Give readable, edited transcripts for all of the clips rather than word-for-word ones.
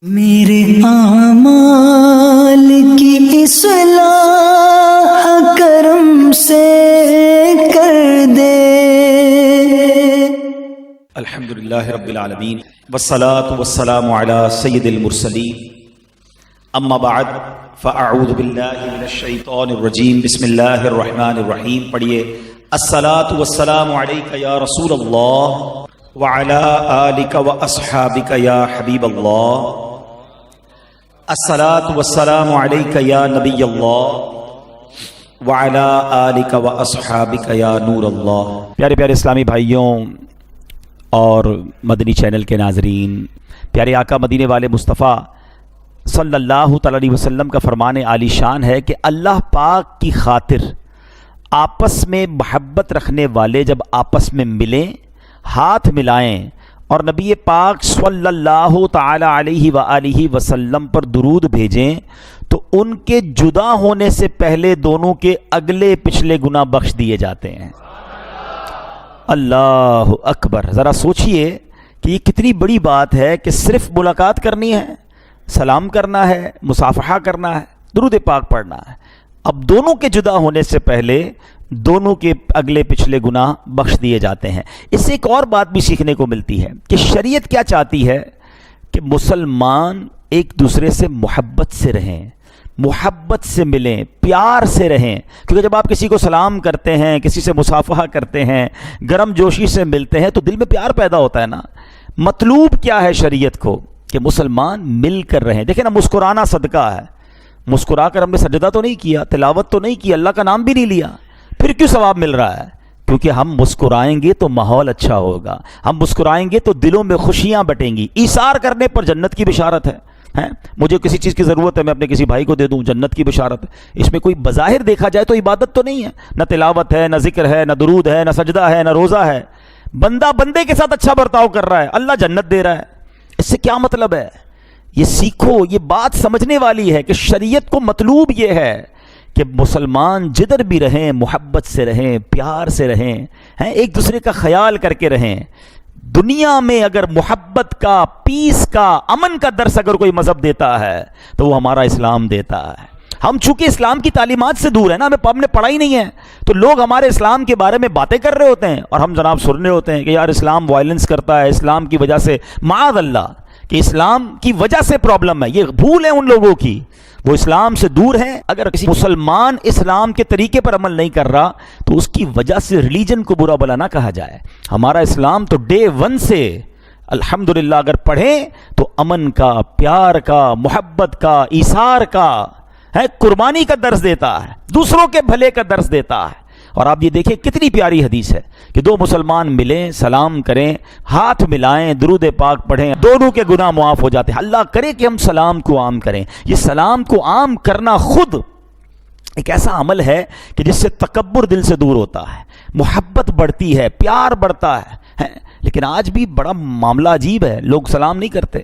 میرے اعمال کی اصلاح کرم سے کر دے۔ الحمدللہ رب العالمین والصلاة والسلام علی سید المرسلین، اما بعد فاعوذ باللہ من الشیطان الرجیم، بسم اللہ الرحمن الرحیم۔ پڑھیے الصلاة والسلام علیک یا رسول اللہ وعلی آلک واصحابک یا حبیب اللہ، الصلاة والسلام علیک یا نبی اللہ وعلی آلک واصحابک یا نور اللہ۔ پیارے پیارے اسلامی بھائیوں اور مدنی چینل کے ناظرین، پیارے آقا مدینے والے مصطفیٰ صلی اللہ تعالی علیہ وسلم کا فرمان عالی شان ہے کہ اللہ پاک کی خاطر آپس میں محبت رکھنے والے جب آپس میں ملیں، ہاتھ ملائیں اور نبی پاک صلی اللہ تعالی علیہ وآلہ وسلم پر درود بھیجیں تو ان کے جدا ہونے سے پہلے دونوں کے اگلے پچھلے گناہ بخش دیے جاتے ہیں۔ اللہ اکبر! ذرا سوچئے کہ یہ کتنی بڑی بات ہے کہ صرف ملاقات کرنی ہے، سلام کرنا ہے، مصافحہ کرنا ہے، درود پاک پڑھنا ہے، اب دونوں کے جدا ہونے سے پہلے دونوں کے اگلے پچھلے گناہ بخش دیے جاتے ہیں۔ اس سے ایک اور بات بھی سیکھنے کو ملتی ہے کہ شریعت کیا چاہتی ہے کہ مسلمان ایک دوسرے سے محبت سے رہیں، محبت سے ملیں، پیار سے رہیں، کیونکہ جب آپ کسی کو سلام کرتے ہیں، کسی سے مصافحہ کرتے ہیں، گرم جوشی سے ملتے ہیں تو دل میں پیار پیدا ہوتا ہے نا۔ مطلوب کیا ہے شریعت کو کہ مسلمان مل کر رہیں۔ دیکھیں نا، مسکرانا صدقہ ہے، مسکرا کر ہم نے سجدہ تو نہیں کیا، تلاوت تو نہیں کی، اللہ کا نام بھی نہیں لیا، پھر کیوں ثواب مل رہا ہے؟ کیونکہ ہم مسکرائیں گے تو ماحول اچھا ہوگا، ہم مسکرائیں گے تو دلوں میں خوشیاں بٹیں گی۔ ایثار کرنے پر جنت کی بشارت ہے۔ مجھے کسی چیز کی ضرورت ہے، میں اپنے کسی بھائی کو دے دوں، جنت کی بشارت ہے۔ اس میں کوئی بظاہر دیکھا جائے تو عبادت تو نہیں ہے، نہ تلاوت ہے، نہ ذکر ہے، نہ درود ہے، نہ سجدہ ہے، نہ روزہ ہے، بندہ بندے کے ساتھ اچھا برتاؤ کر رہا ہے، اللہ جنت دے رہا ہے۔ اس سے کیا مطلب ہے؟ یہ سیکھو، یہ بات سمجھنے والی ہے کہ شریعت کو مطلوب یہ ہے کہ مسلمان جدھر بھی رہیں محبت سے رہیں، پیار سے رہیں، ایک دوسرے کا خیال کر کے رہیں۔ دنیا میں اگر محبت کا، پیس کا، امن کا درس اگر کوئی مذہب دیتا ہے تو وہ ہمارا اسلام دیتا ہے۔ ہم چونکہ اسلام کی تعلیمات سے دور ہیں نا، ہم نے پڑھا ہی نہیں ہے، تو لوگ ہمارے اسلام کے بارے میں باتیں کر رہے ہوتے ہیں اور ہم جناب سن رہے ہوتے ہیں کہ یار اسلام وائلنس کرتا ہے، اسلام کی وجہ سے، معاذ اللہ کہ اسلام کی وجہ سے پرابلم ہے۔ یہ بھول ہے ان لوگوں کی، وہ اسلام سے دور ہیں۔ اگر کسی مسلمان اسلام کے طریقے پر عمل نہیں کر رہا تو اس کی وجہ سے ریلیجن کو برا بھلا نہ کہا جائے۔ ہمارا اسلام تو ڈے ون سے الحمدللہ اگر پڑھیں تو امن کا، پیار کا، محبت کا، ایثار کا، قربانی کا درس دیتا ہے، دوسروں کے بھلے کا درس دیتا ہے۔ اور آپ یہ دیکھیں کتنی پیاری حدیث ہے کہ دو مسلمان ملیں، سلام کریں، ہاتھ ملائیں، درود پاک پڑھیں، دونوں کے گناہ معاف ہو جاتے ہیں۔ اللہ کرے کہ ہم سلام کو عام کریں۔ یہ سلام کو عام کرنا خود ایک ایسا عمل ہے کہ جس سے تکبر دل سے دور ہوتا ہے، محبت بڑھتی ہے، پیار بڑھتا ہے۔ لیکن آج بھی بڑا معاملہ عجیب ہے، لوگ سلام نہیں کرتے،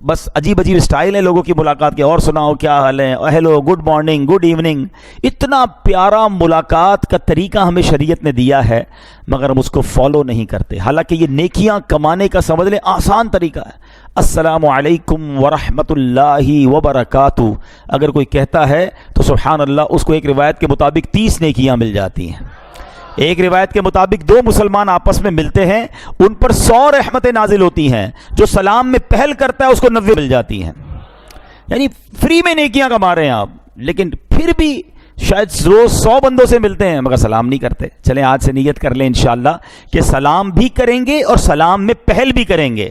بس عجیب عجیب اسٹائل ہے لوگوں کی ملاقات کے، اور سناؤ کیا حال ہے، hello, good morning, good evening. اتنا پیارا ملاقات کا طریقہ ہمیں شریعت نے دیا ہے مگر ہم اس کو فالو نہیں کرتے، حالانکہ یہ نیکیاں کمانے کا سمجھ لیں آسان طریقہ ہے۔ السلام علیکم ورحمۃ اللہ وبرکاتہ اگر کوئی کہتا ہے تو سبحان اللہ، اس کو ایک روایت کے مطابق 30 نیکیاں مل جاتی ہیں۔ ایک روایت کے مطابق دو مسلمان آپس میں ملتے ہیں، ان پر 100 رحمتیں نازل ہوتی ہیں، جو سلام میں پہل کرتا ہے اس کو 90 مل جاتی ہیں۔ یعنی فری میں نیکیاں کما رہے ہیں آپ، لیکن پھر بھی شاید روز 100 بندوں سے ملتے ہیں مگر سلام نہیں کرتے۔ چلیں آج سے نیت کر لیں انشاءاللہ کہ سلام بھی کریں گے اور سلام میں پہل بھی کریں گے۔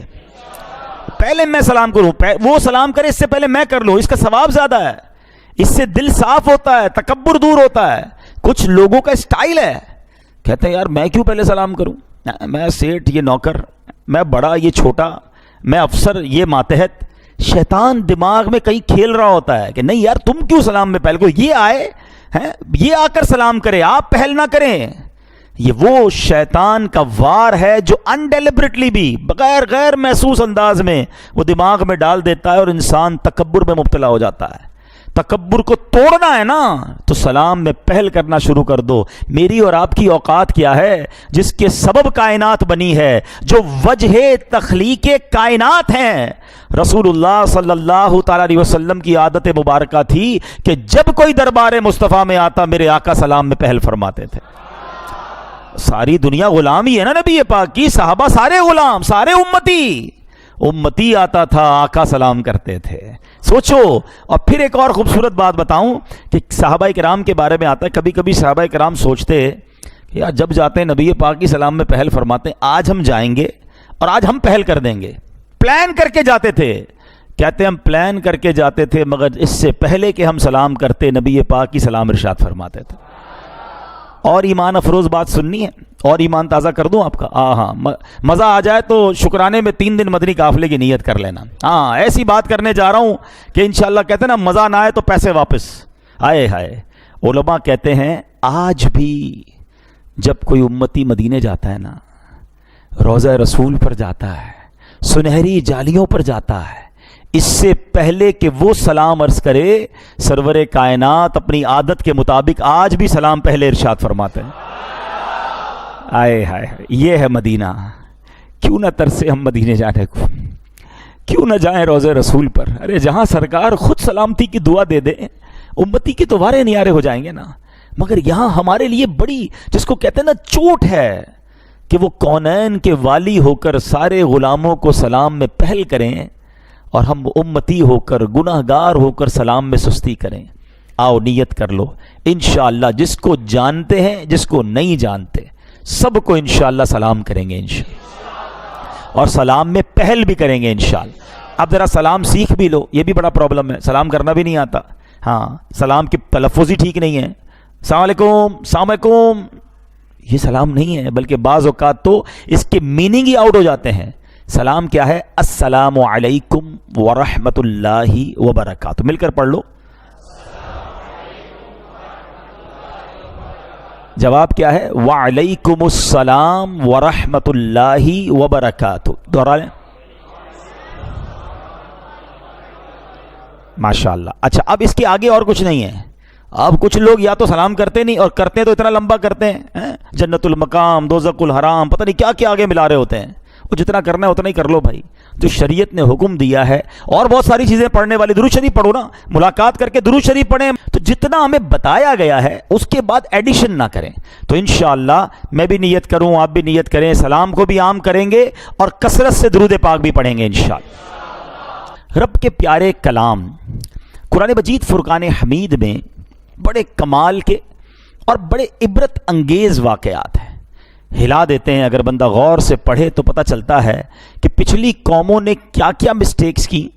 پہلے میں سلام کروں، وہ سلام کرے اس سے پہلے میں کر لوں، اس کا ثواب زیادہ ہے، اس سے دل صاف ہوتا ہے، تکبر دور ہوتا ہے۔ کچھ لوگوں کا اسٹائل ہے، کہتے ہیں یار میں کیوں پہلے سلام کروں، میں سیٹھ یہ نوکر، میں بڑا یہ چھوٹا، میں افسر یہ ماتحت۔ شیطان دماغ میں کہیں کھیل رہا ہوتا ہے کہ نہیں یار تم کیوں سلام میں پہل کرو، یہ آئے یہ آ کر سلام کرے، آپ پہل نہ کریں۔ یہ وہ شیطان کا وار ہے جو انڈیلیبریٹلی بھی غیر محسوس انداز میں وہ دماغ میں ڈال دیتا ہے اور انسان تکبر میں مبتلا ہو جاتا ہے۔ تکبر کو توڑنا ہے نا تو سلام میں پہل کرنا شروع کر دو. میری اور آپ کی اوقات کیا ہے؟ جس کے سبب کائنات بنی ہے، جو وجہ تخلیق کائنات ہیں. رسول اللہ صلی اللہ تعالی علیہ وسلم کی عادت مبارکہ تھی کہ جب کوئی دربار مصطفیٰ میں آتا میرے آقا سلام میں پہل فرماتے تھے. ساری دنیا غلام ہی ہے نا نبی پاک کی، صحابہ سارے غلام، سارے امتی آتا تھا، آقا سلام کرتے تھے. سوچو. اور پھر ایک اور خوبصورت بات بتاؤں کہ صحابہ کرام کے بارے میں آتا ہے، کبھی کبھی صحابہ کرام سوچتے کہ یار جب جاتے ہیں نبی پاک کی سلام میں پہل فرماتے ہیں، آج ہم جائیں گے اور آج ہم پہل کر دیں گے. پلان کر کے جاتے تھے. کہتے ہیں ہم پلان کر کے جاتے تھے مگر اس سے پہلے کہ ہم سلام کرتے نبی پاک کی سلام ارشاد فرماتے تھے. اور ایمان افروز بات سننی ہے اور ایمان تازہ کر دوں آپ کا. ہاں مزہ آ جائے تو شکرانے میں 3 دن مدنی قافلے کی نیت کر لینا. ہاں ایسی بات کرنے جا رہا ہوں کہ انشاءاللہ کہتے ہیں نا مزہ نہ آئے تو پیسے واپس. آئے ہائے. علماء کہتے ہیں آج بھی جب کوئی امتی مدینے جاتا ہے نا، روضہ رسول پر جاتا ہے، سنہری جالیوں پر جاتا ہے، اس سے پہلے کہ وہ سلام عرض کرے سرور کائنات اپنی عادت کے مطابق آج بھی سلام پہلے ارشاد فرماتے ہیں. آئے ہائے. یہ ہے مدینہ. کیوں نہ ترسے ہم مدینے جانے کو، کیوں نہ جائیں روضہ رسول پر. ارے جہاں سرکار خود سلامتی کی دعا دے دیں امتی کی تو وارے نیارے ہو جائیں گے نا. مگر یہاں ہمارے لیے بڑی جس کو کہتے ہیں نا چوٹ ہے کہ وہ کونین کے والی ہو کر سارے غلاموں کو سلام میں پہل کریں اور ہم امتی ہو کر گناہ گار ہو کر سلام میں سستی کریں. آؤ نیت کر لو انشاءاللہ. جس کو جانتے ہیں جس کو نہیں جانتے سب کو انشاءاللہ سلام کریں گے انشاءاللہ، اور سلام میں پہل بھی کریں گے انشاءاللہ. اب ذرا سلام سیکھ بھی لو، یہ بھی بڑا پرابلم ہے، سلام کرنا بھی نہیں آتا. ہاں سلام کی تلفظ ہی ٹھیک نہیں ہے. السلام علیکم، السلام علیکم، یہ سلام نہیں ہے، بلکہ بعض اوقات تو اس کے میننگ ہی آؤٹ ہو جاتے ہیں. سلام کیا ہے؟ السلام علیکم ورحمۃ اللہ وبرکاتہ. مل کر پڑھ لو. جواب کیا ہے؟ وعلیکم السلام ورحمۃ اللہ وبرکاتہ. دوہرا لیں. ماشاءاللہ. اچھا اب اس کے آگے اور کچھ نہیں ہے. اب کچھ لوگ یا تو سلام کرتے نہیں اور کرتے ہیں تو اتنا لمبا کرتے ہیں، جنت المقام، دوزخ الحرام، پتہ نہیں کیا کیا آگے ملا رہے ہوتے ہیں. وہ جتنا کرنا ہے اتنا ہی کر لو بھائی، جو شریعت نے حکم دیا ہے. اور بہت ساری چیزیں پڑھنے والی، درود شریف پڑھو نا، ملاقات کر کے درود شریف پڑھیں. تو جتنا ہمیں بتایا گیا ہے اس کے بعد ایڈیشن نہ کریں. تو انشاءاللہ میں بھی نیت کروں، آپ بھی نیت کریں، سلام کو بھی عام کریں گے اور کثرت سے درود پاک بھی پڑھیں گے انشاءاللہ. رب کے پیارے کلام قرآن مجید فرقان حمید میں بڑے کمال کے اور بڑے عبرت انگیز واقعات ہیں. ہلا دیتے ہیں. اگر بندہ غور سے پڑھے تو پتہ چلتا ہے کہ پچھلی قوموں نے کیا کیا مسٹیکس کی،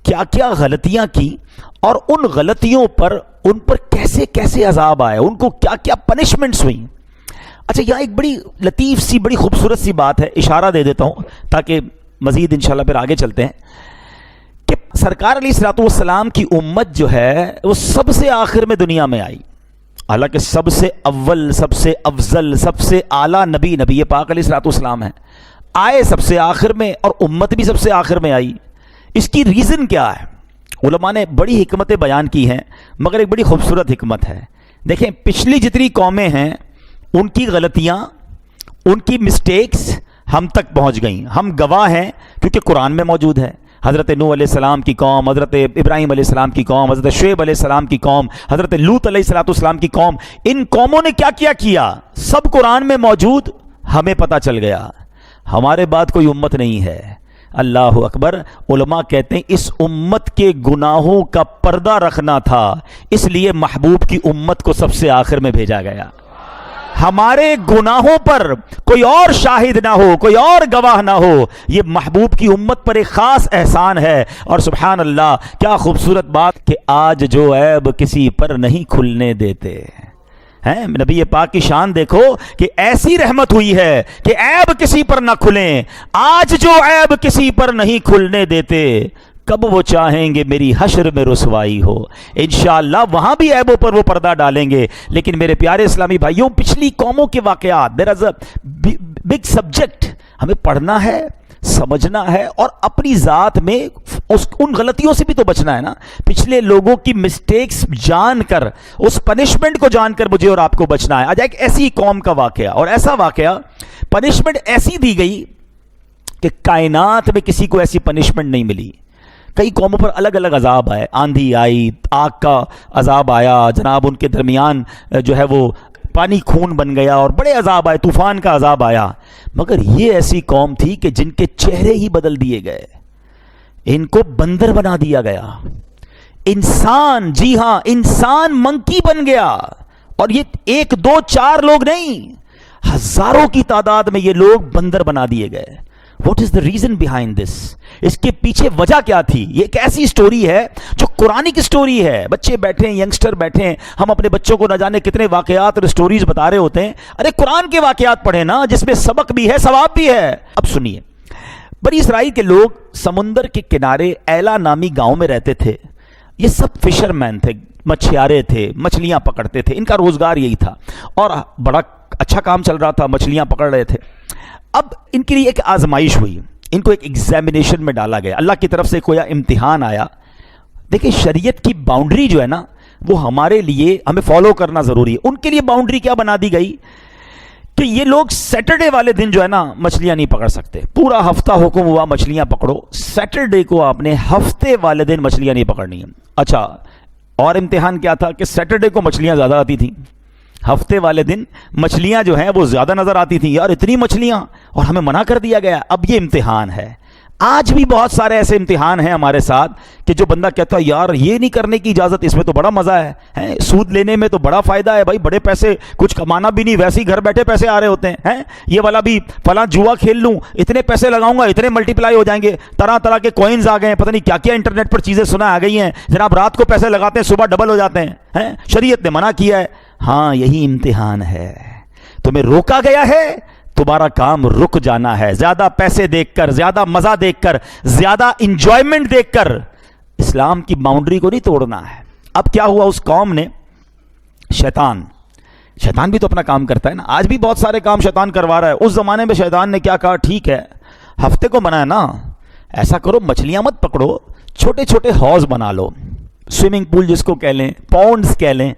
کیا کیا غلطیاں کی، اور ان غلطیوں پر ان پر کیسے کیسے عذاب آئے، ان کو کیا کیا پنشمنٹس ہوئیں. اچھا یہاں ایک بڑی لطیف سی بڑی خوبصورت سی بات ہے، اشارہ دے دیتا ہوں تاکہ مزید انشاءاللہ پھر آگے چلتے ہیں. کہ سرکار علیہ الصلوۃ والسلام کی امت جو ہے وہ سب سے آخر میں دنیا میں آئی. حالانکہ سب سے اول، سب سے افضل، سب سے اعلیٰ نبی پاک علیہ الصلوۃ والسلام ہیں، آئے سب سے آخر میں اور امت بھی سب سے آخر میں آئی. اس کی ریزن کیا ہے؟ علماء نے بڑی حکمتیں بیان کی ہیں، مگر ایک بڑی خوبصورت حکمت ہے. دیکھیں پچھلی جتنی قومیں ہیں ان کی غلطیاں، ان کی مسٹیکس ہم تک پہنچ گئیں. ہم گواہ ہیں کیونکہ قرآن میں موجود ہے. حضرت نوح علیہ السلام کی قوم، حضرت ابراہیم علیہ السلام کی قوم، حضرت شعیب علیہ السلام کی قوم، حضرت لوط علیہ السلام کی قوم، ان قوموں نے کیا کیا سب قرآن میں موجود، ہمیں پتہ چل گیا. ہمارے بعد کوئی امت نہیں ہے. اللہ اکبر. علماء کہتے ہیں اس امت کے گناہوں کا پردہ رکھنا تھا، اس لیے محبوب کی امت کو سب سے آخر میں بھیجا گیا. ہمارے گناہوں پر کوئی اور شاہد نہ ہو، کوئی اور گواہ نہ ہو، یہ محبوب کی امت پر ایک خاص احسان ہے. اور سبحان اللہ کیا خوبصورت بات کہ آج جو عیب کسی پر نہیں کھلنے دیتے ہیں. نبی پاک کی شان دیکھو کہ ایسی رحمت ہوئی ہے کہ عیب کسی پر نہ کھلیں. آج جو عیب کسی پر نہیں کھلنے دیتے، کب وہ چاہیں گے میری حشر میں رسوائی ہو. انشاءاللہ وہاں بھی عیبوں پر وہ پردہ ڈالیں گے. لیکن میرے پیارے اسلامی بھائیوں، پچھلی قوموں کے واقعات، دیر از اے بگ سبجیکٹ، ہمیں پڑھنا ہے، سمجھنا ہے اور اپنی ذات میں ان غلطیوں سے بھی تو بچنا ہے نا. پچھلے لوگوں کی مسٹیکس جان کر, اس پنشمنٹ کو جان کر مجھے اور آپ کو بچنا ہے. آج ایک ایسی قوم کا واقعہ, اور ایسا واقعہ, پنشمنٹ ایسی دی گئی کہ کائنات میں کسی کو ایسی پنشمنٹ نہیں ملی. کئی قوموں پر الگ الگ عذاب آئے, آندھی آئی, آگ کا عذاب آیا, جناب ان کے درمیان جو ہے وہ پانی خون بن گیا, اور بڑے عذاب آئے, طوفان کا عذاب آیا. مگر یہ ایسی قوم تھی کہ جن کے چہرے ہی بدل دیے گئے, ان کو بندر بنا دیا گیا. انسان, جی ہاں انسان منکی بن گیا. اور یہ 1 2 4 لوگ نہیں, ہزاروں کی تعداد میں یہ لوگ بندر بنا دیے گئے. What is the reason behind this? اس کے پیچھے وجہ کیا تھی؟ یہ ایک ایسی سٹوری ہے جو قرآنک سٹوری ہے. بچے بیٹھے ہیں, ینگسٹر بیٹھے ہیں, ہم اپنے بچوں کو نہ جانے کتنے واقعات اور سٹوریز بتا رہے ہوتے ہیں. ارے قرآن کے واقعات پڑھیں نا, جس میں سبق بھی ہے, ثواب بھی ہے. اب سنیے, بنی اسرائیل کے لوگ سمندر کے کنارے ایلا نامی گاؤں میں رہتے تھے. یہ سب فشر مین تھے, مچھیارے تھے, مچھلیاں پکڑتے تھے. ان کا روزگار یہی تھا اور بڑا اچھا کام چل رہا تھا, مچھلیاں پکڑ رہے تھے. اب ان کے لیے ایک آزمائش ہوئی, ان کو ایک ایگزامینیشن میں ڈالا گیا, اللہ کی طرف سے کوئی امتحان آیا. دیکھیں شریعت کی باؤنڈری جو ہے نا وہ ہمارے لیے ہمیں فالو کرنا ضروری ہے. ان کے لیے باؤنڈری کیا بنا دی گئی کہ یہ لوگ سیٹرڈے والے دن جو ہے نا مچھلیاں نہیں پکڑ سکتے. پورا ہفتہ حکم ہوا مچھلیاں پکڑو, سیٹرڈے کو آپ نے ہفتے والے دن مچھلیاں نہیں پکڑنی ہیں. اچھا, اور امتحان کیا تھا کہ سیٹرڈے کو مچھلیاں زیادہ آتی تھیں, ہفتے والے دن مچھلیاں جو ہیں وہ زیادہ نظر آتی تھیں. یار اتنی مچھلیاں, اور ہمیں منع کر دیا گیا. اب یہ امتحان ہے. آج بھی بہت سارے ایسے امتحان ہیں ہمارے ساتھ کہ جو بندہ کہتا ہے یار یہ نہیں کرنے کی اجازت, اس میں تو بڑا مزہ ہے, سود لینے میں تو بڑا فائدہ ہے بھائی, بڑے پیسے, کچھ کمانا بھی نہیں, ویسے ہی گھر بیٹھے پیسے آ رہے ہوتے ہیں. یہ والا بھی فلاں جوا کھیل لوں, اتنے پیسے لگاؤں گا, اتنے ملٹی پلائی ہو جائیں گے. طرح طرح کے کوئنز آ گئے ہیں, پتہ نہیں کیا کیا انٹرنیٹ پر چیزیں سنا آ گئی ہیں. جناب رات کو پیسے لگاتے ہیں, صبح ڈبل ہو جاتے ہیں. شریعت نے منع کیا ہے. ہاں یہی امتحان ہے, تمہیں روکا گیا ہے, تمہارا کام رک جانا ہے. زیادہ پیسے دیکھ کر, زیادہ مزہ دیکھ کر, زیادہ انجوائمنٹ دیکھ کر اسلام کی باؤنڈری کو نہیں توڑنا ہے. اب کیا ہوا, اس قوم نے, شیطان بھی تو اپنا کام کرتا ہے نا, آج بھی بہت سارے کام شیطان کروا رہا ہے. اس زمانے میں شیطان نے کیا کہا, ٹھیک ہے ہفتے کو منع ہے نا, ایسا کرو مچھلیاں مت پکڑو, چھوٹے چھوٹے حوض بنا لو, سوئمنگ پول جس کو کہہ لیں, پونڈز کہہ لیں,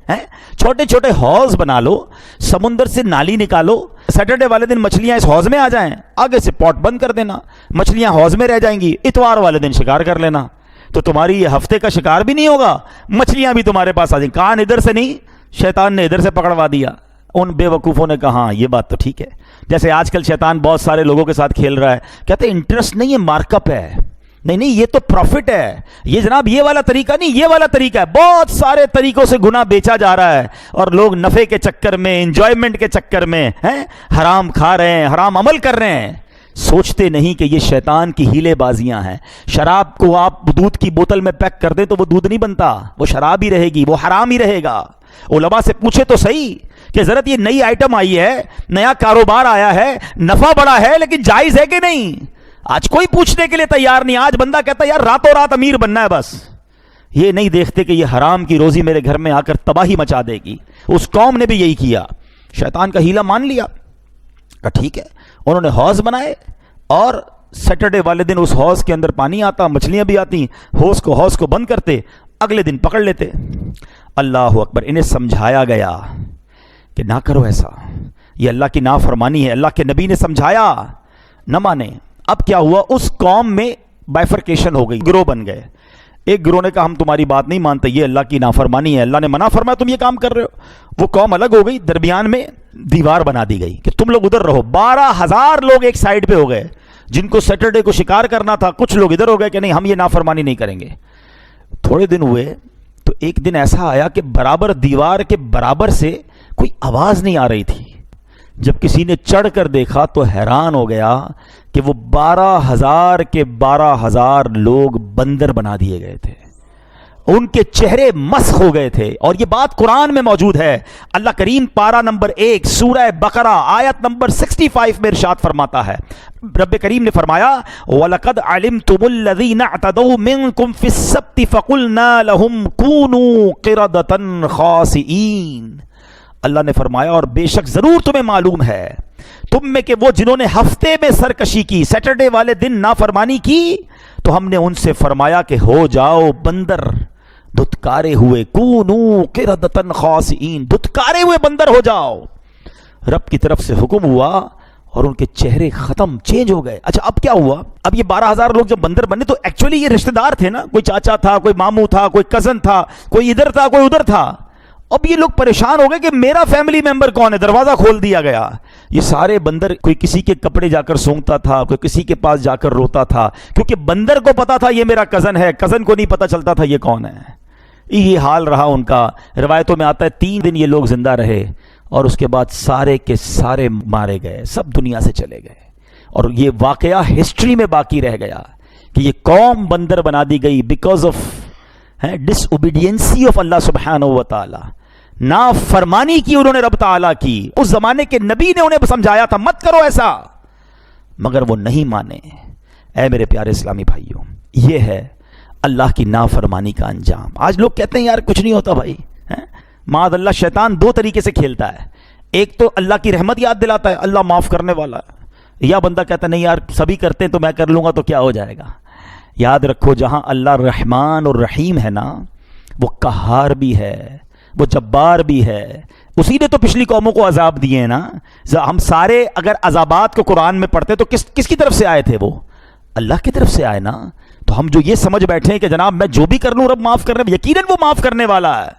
چھوٹے چھوٹے حوض بنا لو, سمندر سے نالی نکالو, سیٹرڈے والے دن مچھلیاں اس حوض میں آ جائیں, آگے سے پوٹ بند کر دینا, مچھلیاں حوض میں رہ جائیں گی, اتوار والے دن شکار کر لینا, تو تمہاری یہ ہفتے کا شکار بھی نہیں ہوگا, مچھلیاں بھی تمہارے پاس آ جائیں. کان ادھر سے نہیں, شیطان نے ادھر سے پکڑوا دیا. ان بے وقوفوں نے کہا یہ بات تو ٹھیک ہے. جیسے آج کل شیطان بہت سارے لوگوں کے ساتھ کھیل رہا ہے, کہتے ہیں انٹرسٹ نہیں, یہ مارک اپ ہے. نہیں یہ تو پروفٹ ہے, یہ جناب یہ والا طریقہ نہیں, یہ والا طریقہ ہے. بہت سارے طریقوں سے گناہ بیچا جا رہا ہے, اور لوگ نفع کے چکر میں, انجوائمنٹ کے چکر میں حرام کھا رہے ہیں, حرام عمل کر رہے ہیں. سوچتے نہیں کہ یہ شیطان کی ہیلے بازیاں ہیں. شراب کو آپ دودھ کی بوتل میں پیک کر دیں تو وہ دودھ نہیں بنتا, وہ شراب ہی رہے گی, وہ حرام ہی رہے گا. علماء سے پوچھے تو صحیح کہ ضرورت یہ نئی آئٹم آئی ہے, نیا کاروبار آیا ہے, نفع بڑا ہے, لیکن جائز ہے کہ نہیں؟ آج کوئی پوچھنے کے لیے تیار نہیں. آج بندہ کہتا ہے یار راتوں رات امیر بننا ہے بس. یہ نہیں دیکھتے کہ یہ حرام کی روزی میرے گھر میں آ کر تباہی مچا دے گی. اس قوم نے بھی یہی کیا, شیطان کا ہیلا مان لیا. ٹھیک ہے, انہوں نے حوض بنائے, اور سیٹرڈے والے دن اس حوض کے اندر پانی آتا, مچھلیاں بھی آتی, حوض کو بند کرتے, اگلے دن پکڑ لیتے. اللہ اکبر. انہیں سمجھایا گیا کہ نہ کرو ایسا, یہ اللہ کی نافرمانی ہے. اللہ کے نبی نے سمجھایا, نہ مانے. اب کیا ہوا, اس قوم میں بائفرکیشن ہو گئی, گروہ بن گئے. ایک گروہ نے کہا ہم تمہاری بات نہیں مانتے, یہ اللہ کی نافرمانی ہے, اللہ نے منع فرمایا, تم یہ کام کر رہے ہو. وہ قوم الگ ہو گئی, درمیان میں دیوار بنا دی گئی کہ تم لوگ ادھر رہو. 12,000 لوگ ایک سائیڈ پہ ہو گئے, جن کو سیٹرڈے کو شکار کرنا تھا. کچھ لوگ ادھر ہو گئے کہ نہیں ہم یہ نافرمانی نہیں کریں گے. تھوڑے دن ہوئے تو ایک دن ایسا آیا کہ برابر دیوار کے برابر سے کوئی آواز نہیں آ رہی تھی. جب کسی نے چڑھ کر دیکھا تو حیران ہو گیا کہ وہ 12,000 کے 12,000 لوگ بندر بنا دیے گئے تھے. ان کے چہرے مسخ ہو گئے تھے. اور یہ بات قرآن میں موجود ہے. اللہ کریم پارہ نمبر 1 سورہ بقرہ آیت نمبر 65 میں ارشاد فرماتا ہے. رب کریم نے فرمایا وَلَقَدْ عَلِمْتُمُ الَّذِينَ اعْتَدَوْا مِنْكُمْ فِي السَّبْتِ فَقُلْنَا لَهُمْ كُونُوا قِرَدَةً خَاسِئِينَ. اللہ نے فرمایا اور بے شک ضرور تمہیں معلوم ہے تم میں کہ وہ جنہوں نے ہفتے میں سرکشی کی، سیٹرڈے والے دن نافرمانی کی، تو ہم نے ان سے فرمایا کہ ہو جاؤ بندر دھتکارے ہوئے، کونو قردۃ خاسئین، دھتکارے ہوئے بندر ہو جاؤ۔ رب کی طرف سے حکم ہوا اور ان کے چہرے ختم، چینج ہو گئے۔ اچھا اب کیا ہوا؟ اب یہ 12,000 لوگ جب بندر بنے تو ایکچولی یہ رشتہ دار تھے نا، کوئی چاچا تھا، کوئی ماموں تھا، کوئی کزن تھا، کوئی ادھر تھا، کوئی ادھر تھا۔ اب یہ لوگ پریشان ہو گئے کہ میرا فیملی ممبر کون ہے، دروازہ کھول دیا گیا۔ یہ سارے بندر، کوئی کسی کے کپڑے جا کر سونگتا تھا، کوئی کسی کے پاس جا کر روتا تھا، کیونکہ بندر کو پتا تھا یہ میرا کزن ہے، کزن کو نہیں پتا چلتا تھا یہ کون ہے۔ یہ حال رہا ان کا۔ روایتوں میں آتا ہے 3 دن یہ لوگ زندہ رہے اور اس کے بعد سارے کے سارے مارے گئے، سب دنیا سے چلے گئے۔ اور یہ واقعہ ہسٹری میں باقی رہ گیا کہ یہ قوم بندر بنا دی گئی بیکاز آف ڈس اوبیڈینسی آف اللہ سبحانہ و تعالی، نافرمانی کی انہوں نے رب تعالیٰ کی۔ اس زمانے کے نبی نے انہیں سمجھایا تھا مت کرو ایسا، مگر وہ نہیں مانے۔ اے میرے پیارے اسلامی بھائیوں، یہ ہے اللہ کی نافرمانی کا انجام۔ آج لوگ کہتے ہیں یار کچھ نہیں ہوتا بھائی، معاذ اللہ شیطان 2 طریقے سے کھیلتا ہے۔ ایک تو اللہ کی رحمت یاد دلاتا ہے، اللہ معاف کرنے والا ہے، یا بندہ کہتا ہے نہیں یار سبھی کرتے ہیں تو میں کر لوں گا تو کیا ہو جائے گا۔ یاد رکھو جہاں اللہ رحمان اور رحیم ہے نا، وہ قہار بھی ہے، وہ جبار بھی ہے۔ اسی نے تو پچھلی قوموں کو عذاب دیے ہیں نا۔ ہم سارے اگر عذابات کو قرآن میں پڑھتے تو کس کی طرف سے آئے تھے؟ وہ اللہ کی طرف سے آئے نا۔ تو ہم جو یہ سمجھ بیٹھے ہیں کہ جناب میں جو بھی کر لوں رب معاف کرنے، یقیناً وہ معاف کرنے والا ہے،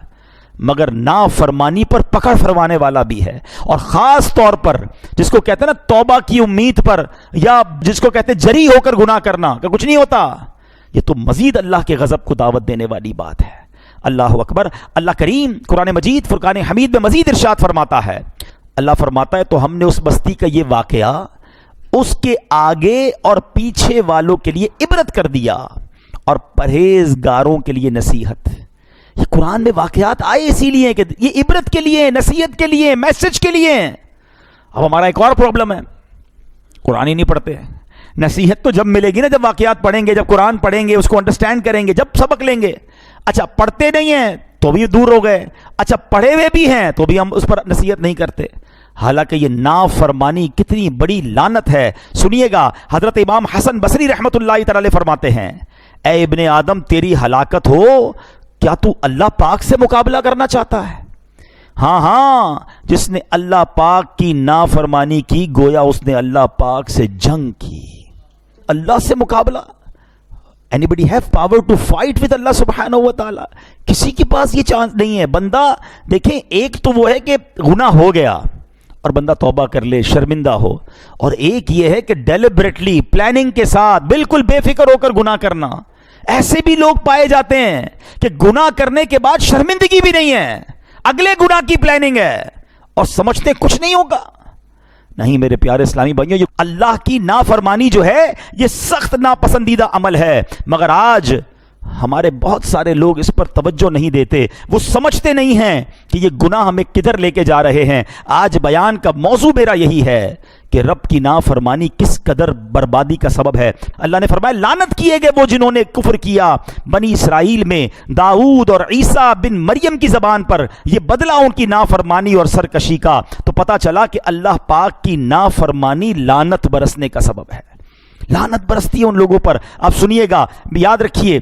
مگر نافرمانی پر پکڑ فرمانے والا بھی ہے۔ اور خاص طور پر جس کو کہتے ہیں نا توبہ کی امید پر، یا جس کو کہتے ہیں جری ہو کر گناہ کرنا کہ کچھ نہیں ہوتا، یہ تو مزید اللہ کے غضب کو دعوت دینے والی بات ہے۔ اللہ اکبر۔ اللہ کریم قرآن مجید فرقان حمید میں مزید ارشاد فرماتا ہے، اللہ فرماتا ہے تو ہم نے اس بستی کا یہ واقعہ اس کے آگے اور پیچھے والوں کے لیے عبرت کر دیا اور پرہیزگاروں کے لیے نصیحت۔ یہ قرآن میں واقعات آئے اسی لیے کہ یہ عبرت کے لیے، نصیحت کے لیے، میسج کے لیے۔ اب ہمارا ایک اور پرابلم ہے، قرآن ہی نہیں پڑھتے۔ نصیحت تو جب ملے گی نا، جب واقعات پڑھیں گے، جب قرآن پڑھیں گے، اس کو انڈرسٹینڈ کریں گے، جب سبق لیں گے۔ اچھا پڑھتے نہیں ہیں تو بھی دور ہو گئے، اچھا پڑھے ہوئے بھی ہیں تو بھی ہم اس پر نصیحت نہیں کرتے۔ حالانکہ یہ نافرمانی کتنی بڑی لعنت ہے۔ سنیے گا، حضرت امام حسن بصری رحمۃ اللہ تعالی علیہ فرماتے ہیں، اے ابن آدم تیری ہلاکت ہو، کیا تو اللہ پاک سے مقابلہ کرنا چاہتا ہے؟ ہاں ہاں، جس نے اللہ پاک کی نافرمانی کی گویا اس نے اللہ پاک سے جنگ کی۔ اللہ سے مقابلہ، anybody have power to fight with اللہ سبحانہ و تعالی؟ کسی کے پاس یہ چانس نہیں ہے۔ بندہ دیکھیں، ایک تو وہ ہے کہ گناہ ہو گیا اور بندہ توبہ کر لے، شرمندہ ہو، اور ایک یہ ہے کہ ڈیلیبریٹلی پلاننگ کے ساتھ بالکل بے فکر ہو کر گناہ کرنا۔ ایسے بھی لوگ پائے جاتے ہیں کہ گناہ کرنے کے بعد شرمندگی بھی نہیں ہے، اگلے گناہ کی پلاننگ ہے اور سمجھتے کچھ نہیں ہوگا۔ نہیں میرے پیارے اسلامی بھائیوں، یہ اللہ کی نافرمانی جو ہے یہ سخت ناپسندیدہ عمل ہے، مگر آج ہمارے بہت سارے لوگ اس پر توجہ نہیں دیتے، وہ سمجھتے نہیں ہیں کہ یہ گناہ ہمیں کدھر لے کے جا رہے ہیں۔ آج بیان کا موضوع میرا یہی ہے کہ رب کی نافرمانی کس قدر بربادی کا سبب ہے۔ اللہ نے فرمایا لعنت کیے گئے وہ جنہوں نے کفر کیا بنی اسرائیل میں داؤد اور عیسیٰ بن مریم کی زبان پر، یہ بدلہ ان کی نافرمانی اور سرکشی کا۔ تو پتہ چلا کہ اللہ پاک کی نافرمانی لعنت برسنے کا سبب ہے، لعنت برستی ہے ان لوگوں پر۔ اب سنیے گا، یاد رکھیے،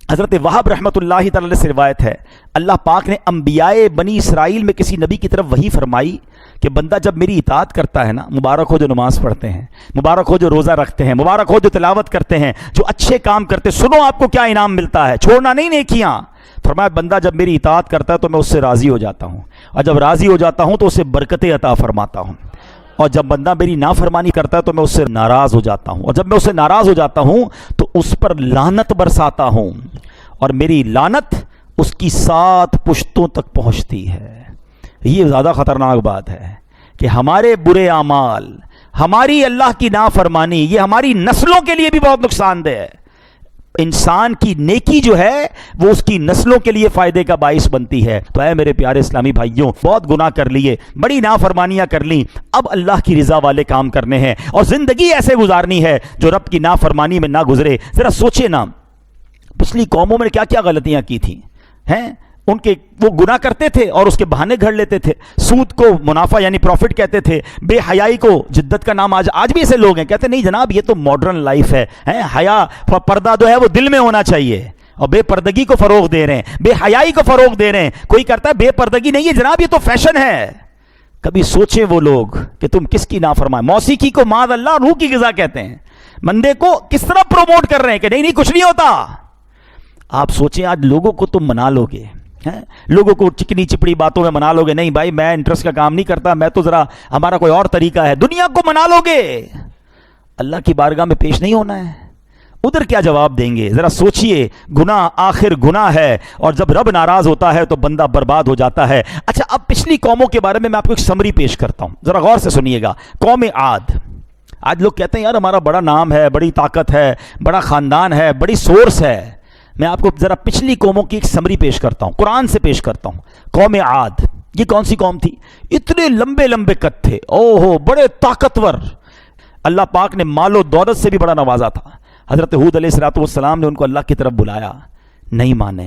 حضرت وہب رحمۃ اللہ تعالی سے روایت ہے، اللہ پاک نے انبیاء بنی اسرائیل میں کسی نبی کی طرف وحی فرمائی کہ بندہ جب میری اطاعت کرتا ہے نا، مبارک ہو جو نماز پڑھتے ہیں، مبارک ہو جو روزہ رکھتے ہیں، مبارک ہو جو تلاوت کرتے ہیں، جو اچھے کام کرتے، سنو آپ کو کیا انعام ملتا ہے، چھوڑنا نہیں نیکیاں۔ فرمایا بندہ جب میری اطاعت کرتا ہے تو میں اس سے راضی ہو جاتا ہوں، اور جب راضی ہو جاتا ہوں تو اسے برکتیں عطا فرماتا ہوں، اور جب بندہ میری نافرمانی کرتا ہے تو میں اس سے ناراض ہو جاتا ہوں، اور جب میں اس سے ناراض ہو جاتا ہوں تو اس پر لعنت برساتا ہوں، اور میری لعنت اس کی 7 پشتوں تک پہنچتی ہے۔ یہ زیادہ خطرناک بات ہے کہ ہمارے برے اعمال، ہماری اللہ کی نافرمانی، یہ ہماری نسلوں کے لیے بھی بہت نقصان دہ ہے۔ انسان کی نیکی جو ہے وہ اس کی نسلوں کے لیے فائدے کا باعث بنتی ہے۔ تو اے میرے پیارے اسلامی بھائیوں، بہت گناہ کر لیے، بڑی نافرمانیاں کر لیں، اب اللہ کی رضا والے کام کرنے ہیں اور زندگی ایسے گزارنی ہے جو رب کی نافرمانی میں نہ گزرے۔ ذرا سوچے نا، پچھلی قوموں میں کیا کیا غلطیاں کی تھیں ہیں؟ ان کے وہ گناہ کرتے تھے اور اس کے بہانے گھڑ لیتے تھے. سود کو منافع یعنی پروفٹ کہتے تھے, بے حیائی کو جدت کا نام. آج بھی ایسے لوگ ہیں کہتے نہیں جناب یہ تو ماڈرن لائف ہے, حیا پردہ جو ہے وہ دل میں ہونا چاہیے, اور بے پردگی کو فروغ دے رہے ہیں, بے حیائی کو فروغ دے رہے ہیں. کوئی کرتا ہے بے پردگی نہیں ہے جناب, یہ تو فیشن ہے. کبھی سوچیں وہ لوگ کہ تم کس کی نافرمان. موسیقی کو معاذ اللہ روح کی غذا کہتے ہیں. بندے کو کس طرح پروموٹ کر رہے ہیں کہ نہیں کچھ نہیں ہوتا. آپ سوچیں آج لوگوں کو تم منا لو گے, لوگوں کو چکنی چپڑی باتوں میں منا لو گے, نہیں بھائی میں انٹرسٹ کا کام نہیں کرتا, میں تو ذرا ہمارا کوئی اور طریقہ ہے. دنیا کو منا لو گے, اللہ کی بارگاہ میں پیش نہیں ہونا ہے. ادھر کیا جواب دیں گے ذرا سوچئے. گناہ آخر گناہ ہے, اور جب رب ناراض ہوتا ہے تو بندہ برباد ہو جاتا ہے. اچھا اب پچھلی قوموں کے بارے میں آپ کو ایک سمری پیش کرتا ہوں, ذرا غور سے سنیے گا. قوم عاد. آج لوگ کہتے ہیں یار ہمارا بڑا نام ہے, بڑی طاقت ہے, بڑا خاندان ہے, بڑی سورس ہے. میں آپ کو ذرا پچھلی قوموں کی ایک سمری پیش کرتا ہوں, قرآن سے پیش کرتا ہوں. قوم عاد یہ کون سی قوم تھی؟ اتنے لمبے لمبے قد تھے, اوہو بڑے طاقتور. اللہ پاک نے مال و دولت سے بھی بڑا نوازا تھا. حضرت ہود علیہ السلام نے ان کو اللہ کی طرف بلایا, نہیں مانے,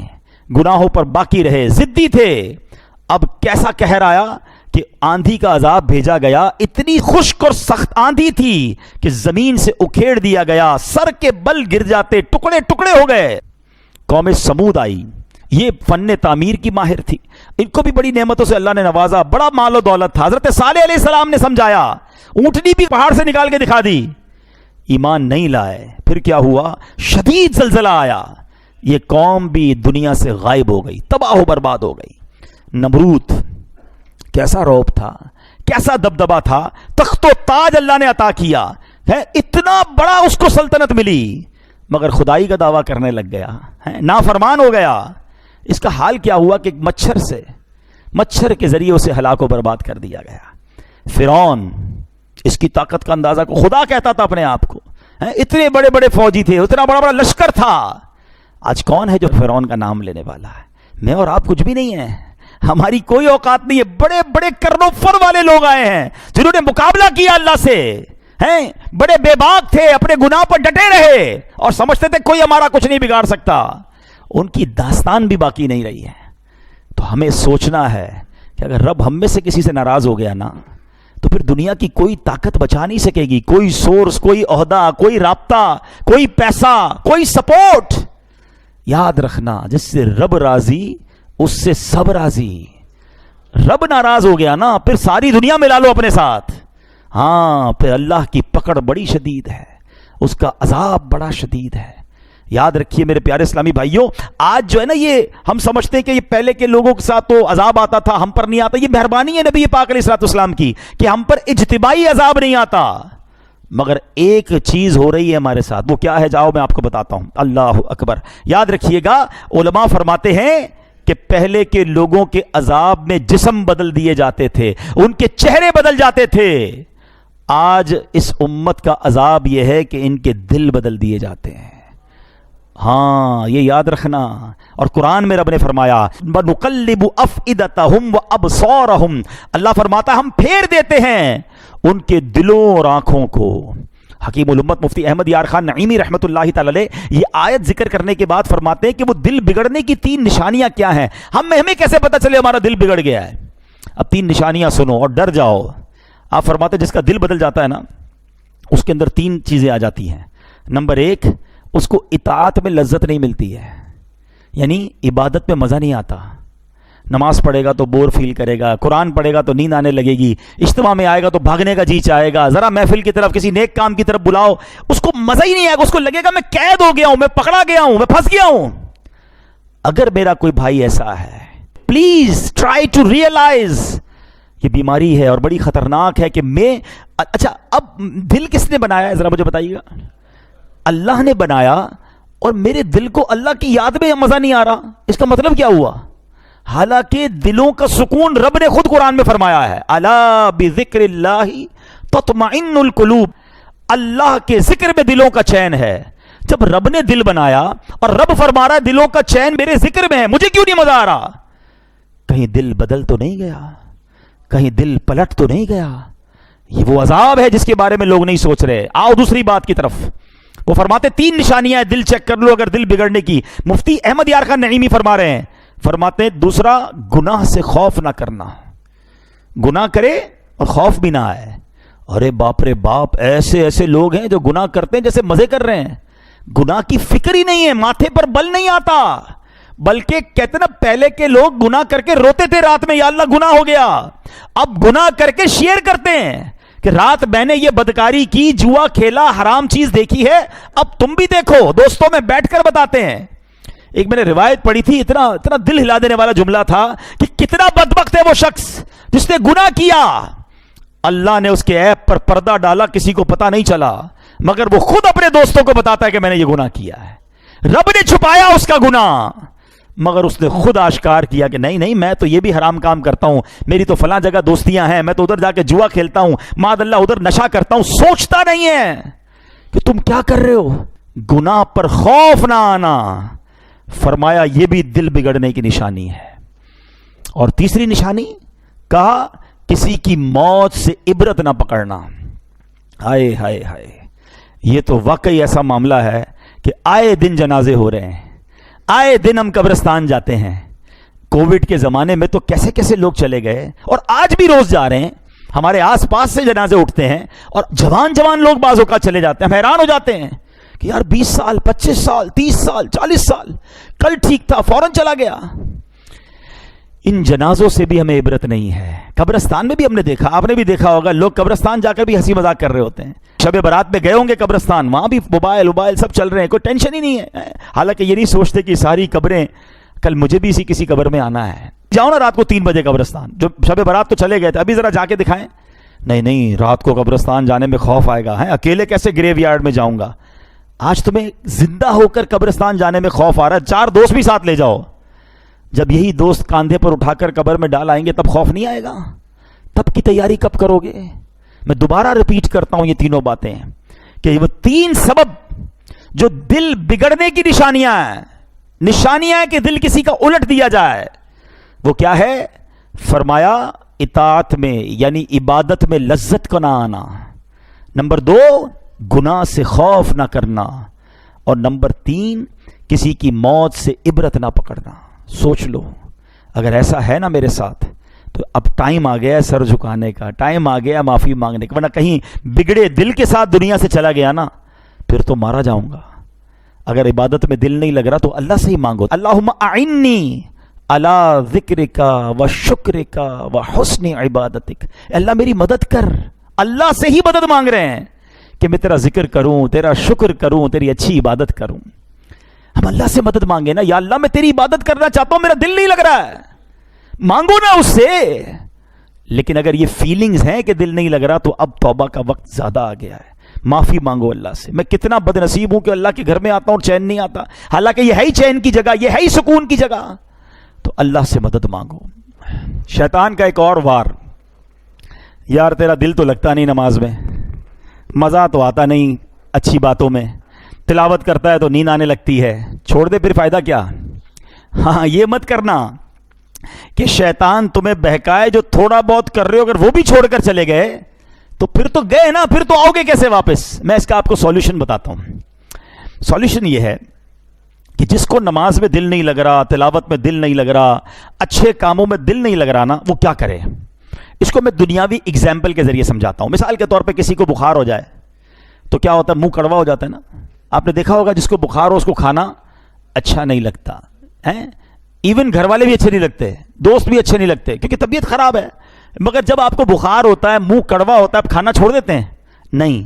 گناہوں پر باقی رہے, ضدی تھے. اب کیسا قہر آیا کہ آندھی کا عذاب بھیجا گیا. اتنی خشک اور سخت آندھی تھی کہ زمین سے اکھیڑ دیا گیا, سر کے بل گر جاتے, ٹکڑے ٹکڑے ہو گئے. قوم سمود آئی, یہ فن تعمیر کی ماہر تھی, ان کو بھی بڑی نعمتوں سے اللہ نے نوازا, بڑا مال و دولت تھا. حضرت صالح علیہ السلام نے سمجھایا, اونٹنی بھی پہاڑ سے نکال کے دکھا دی, ایمان نہیں لائے. پھر کیا ہوا؟ شدید زلزلہ آیا, یہ قوم بھی دنیا سے غائب ہو گئی, تباہ و برباد ہو گئی. نمرود کیسا رعب تھا, کیسا دبدبا تھا, تخت و تاج اللہ نے عطا کیا ہے, اتنا بڑا اس کو سلطنت ملی, مگر خدائی کا دعویٰ کرنے لگ گیا, نافرمان ہو گیا. اس کا حال کیا ہوا کہ مچھر کے ذریعے اسے ہلاک و برباد کر دیا گیا. فرعون, اس کی طاقت کا اندازہ کو خدا کہتا تھا اپنے آپ کو, اتنے بڑے بڑے فوجی تھے, اتنا بڑا بڑا لشکر تھا. آج کون ہے جو فرعون کا نام لینے والا ہے؟ میں اور آپ کچھ بھی نہیں ہیں, ہماری کوئی اوقات نہیں ہے. بڑے بڑے کرنو فر والے لوگ آئے ہیں جنہوں نے مقابلہ کیا اللہ سے, بڑے بے باک تھے, اپنے گناہ پر ڈٹے رہے اور سمجھتے تھے کوئی ہمارا کچھ نہیں بگاڑ سکتا. ان کی داستان بھی باقی نہیں رہی ہے. تو ہمیں سوچنا ہے کہ اگر رب ہم میں سے کسی سے ناراض ہو گیا نا, تو پھر دنیا کی کوئی طاقت بچا نہیں سکے گی, کوئی سورس, کوئی عہدہ, کوئی رابطہ, کوئی پیسہ, کوئی سپورٹ. یاد رکھنا, جس سے رب راضی اس سے سب راضی. رب ناراض ہو گیا نا, پھر ساری دنیا ملا لو اپنے ساتھ. ہاں پھر اللہ کی پکڑ بڑی شدید ہے, اس کا عذاب بڑا شدید ہے. یاد رکھیے میرے پیارے اسلامی بھائیوں, آج جو ہے نا یہ ہم سمجھتے ہیں کہ یہ پہلے کے لوگوں کے ساتھ تو عذاب آتا تھا, ہم پر نہیں آتا. یہ مہربانی ہے نبی پاک علیہ السلام کی کہ ہم پر اجتماعی عذاب نہیں آتا. مگر ایک چیز ہو رہی ہے ہمارے ساتھ, وہ کیا ہے جاؤ میں آپ کو بتاتا ہوں. اللہ اکبر. یاد رکھیے گا, علماء فرماتے ہیں کہ پہلے کے لوگوں کے عذاب میں جسم بدل دیے جاتے تھے, ان کے چہرے بدل جاتے تھے. آج اس امت کا عذاب یہ ہے کہ ان کے دل بدل دیے جاتے ہیں. ہاں یہ یاد رکھنا. اور قرآن میں رب نے فرمایا وَنُقَلِّبُ أَفْئِدَتَهُمْ وَأَبْصَارَهُمْ, اللہ فرماتا ہم پھیر دیتے ہیں ان کے دلوں اور آنکھوں کو. حکیم الامت مفتی احمد یار خان نعیمی رحمۃ اللہ تعالی علیہ یہ آیت ذکر کرنے کے بعد فرماتے ہیں کہ وہ دل بگڑنے کی 3 نشانیاں کیا ہیں. ہمیں کیسے پتہ چلے ہمارا دل بگڑ گیا ہے؟ اب 3 نشانیاں سنو اور ڈر جاؤ. آپ فرماتے ہیں جس کا دل بدل جاتا ہے نا, اس کے اندر 3 چیزیں آ جاتی ہیں. نمبر 1, اس کو اطاعت میں لذت نہیں ملتی ہے, یعنی عبادت میں مزہ نہیں آتا. نماز پڑھے گا تو بور فیل کرے گا, قرآن پڑھے گا تو نیند آنے لگے گی, اجتماع میں آئے گا تو بھاگنے کا جی چاہے گا, ذرا محفل کی طرف کسی نیک کام کی طرف بلاؤ اس کو مزہ ہی نہیں آئے گا, اس کو لگے گا میں قید ہو گیا ہوں, میں پکڑا گیا ہوں, میں پھنس گیا ہوں. اگر میرا کوئی بھائی ایسا ہے, پلیز ٹرائی ٹو ریئلائز یہ بیماری ہے اور بڑی خطرناک ہے کہ میں. اچھا اب دل کس نے بنایا ہے ذرا مجھے بتائیے گا؟ اللہ نے بنایا, اور میرے دل کو اللہ کی یاد میں مزہ نہیں آ رہا. اس کا مطلب کیا ہوا؟ حالانکہ دلوں کا سکون رب نے خود قرآن میں فرمایا ہے, الا بذکر اللہ تطمئن القلوب, اللہ کے ذکر میں دلوں کا چین ہے. جب رب نے دل بنایا اور رب فرما رہا ہے دلوں کا چین میرے ذکر میں ہے, مجھے کیوں نہیں مزہ آ رہا؟ کہیں دل بدل تو نہیں گیا, کہیں دل پلٹ تو نہیں گیا؟ یہ وہ عذاب ہے جس کے بارے میں لوگ نہیں سوچ رہے. آؤ دوسری بات کی طرف. وہ فرماتے 3 نشانیاں ہیں, دل چیک کر لو اگر دل بگڑنے کی. مفتی احمد یار خان نعیمی فرما رہے ہیں, فرماتے ہیں دوسرا گناہ سے خوف نہ کرنا, گناہ کرے اور خوف بھی نہ آئے. ارے باپ رے باپ, ایسے ایسے لوگ ہیں جو گناہ کرتے ہیں جیسے مزے کر رہے ہیں, گناہ کی فکر ہی نہیں ہے, ماتھے پر بل نہیں آتا, بلکہ کہتے نا پہلے کے لوگ گناہ کر کے روتے تھے رات میں, یا اللہ گناہ ہو گیا, اب گناہ کر کے شیئر کرتے ہیں کہ رات میں نے یہ بدکاری کی, جوا کھیلا, حرام چیز دیکھی ہے, اب تم بھی دیکھو, دوستوں میں بیٹھ کر بتاتے ہیں. ایک میں نے روایت پڑھی تھی, اتنا دل ہلا دینے والا جملہ تھا کہ کتنا بدبخت ہے وہ شخص جس نے گناہ کیا, اللہ نے اس کے عیب پر پردہ ڈالا, کسی کو پتا نہیں چلا, مگر وہ خود اپنے دوستوں کو بتاتا ہے کہ میں نے یہ گناہ کیا ہے. رب نے چھپایا اس کا گناہ, مگر اس نے خود آشکار کیا کہ نہیں نہیں, میں تو یہ بھی حرام کام کرتا ہوں, میری تو فلاں جگہ دوستیاں ہیں, میں تو ادھر جا کے جوا کھیلتا ہوں, معاذ اللہ ادھر نشہ کرتا ہوں. سوچتا نہیں ہے کہ تم کیا کر رہے ہو. گناہ پر خوف نہ آنا, فرمایا یہ بھی دل بگڑنے کی نشانی ہے. اور تیسری نشانی کہا کسی کی موت سے عبرت نہ پکڑنا. ہائے ہائے ہائے, یہ تو واقعی ایسا معاملہ ہے کہ آئے دن جنازے ہو رہے ہیں, آئے دن ہم قبرستان جاتے ہیں. کووڈ کے زمانے میں تو کیسے کیسے لوگ چلے گئے, اور آج بھی روز جا رہے ہیں. ہمارے آس پاس سے جنازے اٹھتے ہیں, اور جوان جوان لوگ بعض اوقات چلے جاتے ہیں. ہم حیران ہو جاتے ہیں کہ یار 20 سال 25 سال 30 سال 40 سال, کل ٹھیک تھا, فوراً چلا گیا. ان جنازوں سے بھی ہمیں عبرت نہیں ہے. قبرستان میں بھی ہم نے دیکھا, آپ نے بھی دیکھا ہوگا, لوگ قبرستان جا کر بھی ہنسی مذاق کر رہے ہوتے ہیں. شب برات میں گئے ہوں گے قبرستان, وہاں بھی موبائل سب چل رہے ہیں, کوئی ٹینشن ہی نہیں ہے. حالانکہ یہ نہیں سوچتے کہ ساری قبریں, کل مجھے بھی کسی قبر میں آنا ہے. جاؤ نا رات کو 3 بجے قبرستان, جو شب برات تو چلے گئے تھے, ابھی ذرا جا کے دکھائیں. نہیں رات کو قبرستان جانے میں خوف آئے گا, اکیلے کیسے گریو یارڈ میں جاؤں گا. آج تمہیں زندہ ہو کر قبرستان جانے میں خوف آ رہا ہے, 4 دوست بھی ساتھ لے جاؤ. جب یہی دوست کاندھے پر اٹھا کر قبر میں ڈال آئیں گے تب خوف نہیں آئے گا. تب کی تیاری کب کرو گے؟ میں دوبارہ ریپیٹ کرتا ہوں یہ تینوں باتیں کہ وہ 3 سبب جو دل بگڑنے کی نشانیاں ہیں کہ دل کسی کا الٹ دیا جائے, وہ کیا ہے؟ فرمایا اطاعت میں یعنی عبادت میں لذت کو نہ آنا, نمبر 2 گناہ سے خوف نہ کرنا, اور نمبر 3 کسی کی موت سے عبرت نہ پکڑنا. سوچ لو, اگر ایسا ہے نا میرے ساتھ تو اب ٹائم آ گیا ہے سر جھکانے کا, ٹائم آ گیا معافی مانگنے کا. ورنہ کہیں بگڑے دل کے ساتھ دنیا سے چلا گیا نا, پھر تو مارا جاؤں گا. اگر عبادت میں دل نہیں لگ رہا تو اللہ سے ہی مانگو, اللہم اعنی علی ذکرک و شکرک و حسن عبادتک, اللہ میری مدد کر. اللہ سے ہی مدد مانگ رہے ہیں کہ میں تیرا ذکر کروں, تیرا شکر کروں, تیری اچھی عبادت کروں. ہم اللہ سے مدد مانگے نا, یا اللہ میں تیری عبادت کرنا چاہتا ہوں, میرا دل نہیں لگ رہا ہے, مانگو نا اس سے. لیکن اگر یہ فیلنگز ہیں کہ دل نہیں لگ رہا تو اب توبہ کا وقت زیادہ آ گیا ہے. معافی مانگو اللہ سے. میں کتنا بد نصیب ہوں کہ اللہ کے گھر میں آتا ہوں اور چین نہیں آتا, حالانکہ یہ ہے ہی چین کی جگہ, یہ ہے ہی سکون کی جگہ. تو اللہ سے مدد مانگو. شیطان کا ایک اور وار, یار تیرا دل تو لگتا نہیں نماز میں, مزہ تو آتا نہیں اچھی باتوں میں, تلاوت کرتا ہے تو نیند آنے لگتی ہے, چھوڑ دے پھر فائدہ کیا. ہاں یہ مت کرنا کہ شیطان تمہیں بہکائے, جو تھوڑا بہت کر رہے ہو اگر وہ بھی چھوڑ کر چلے گئے تو پھر تو گئے نا, پھر تو آؤ گے کیسے واپس. میں اس کا آپ کو سولوشن بتاتا ہوں. سولوشن یہ ہے کہ جس کو نماز میں دل نہیں لگ رہا, تلاوت میں دل نہیں لگ رہا, اچھے کاموں میں دل نہیں لگ رہا نا, وہ کیا کرے. اس کو میں دنیاوی اگزامپل کے ذریعے سمجھاتا ہوں. مثال کے طور پہ کسی کو بخار ہو جائے تو کیا ہوتا ہے, منہ کڑوا ہو جاتا ہے نا. آپ نے دیکھا ہوگا جس کو بخار ہو اس کو کھانا اچھا نہیں لگتا ہے, ایون گھر والے بھی اچھے نہیں لگتے, دوست بھی اچھے نہیں لگتے, کیونکہ طبیعت خراب ہے. مگر جب آپ کو بخار ہوتا ہے, منہ کڑوا ہوتا ہے, آپ کھانا چھوڑ دیتے ہیں؟ نہیں.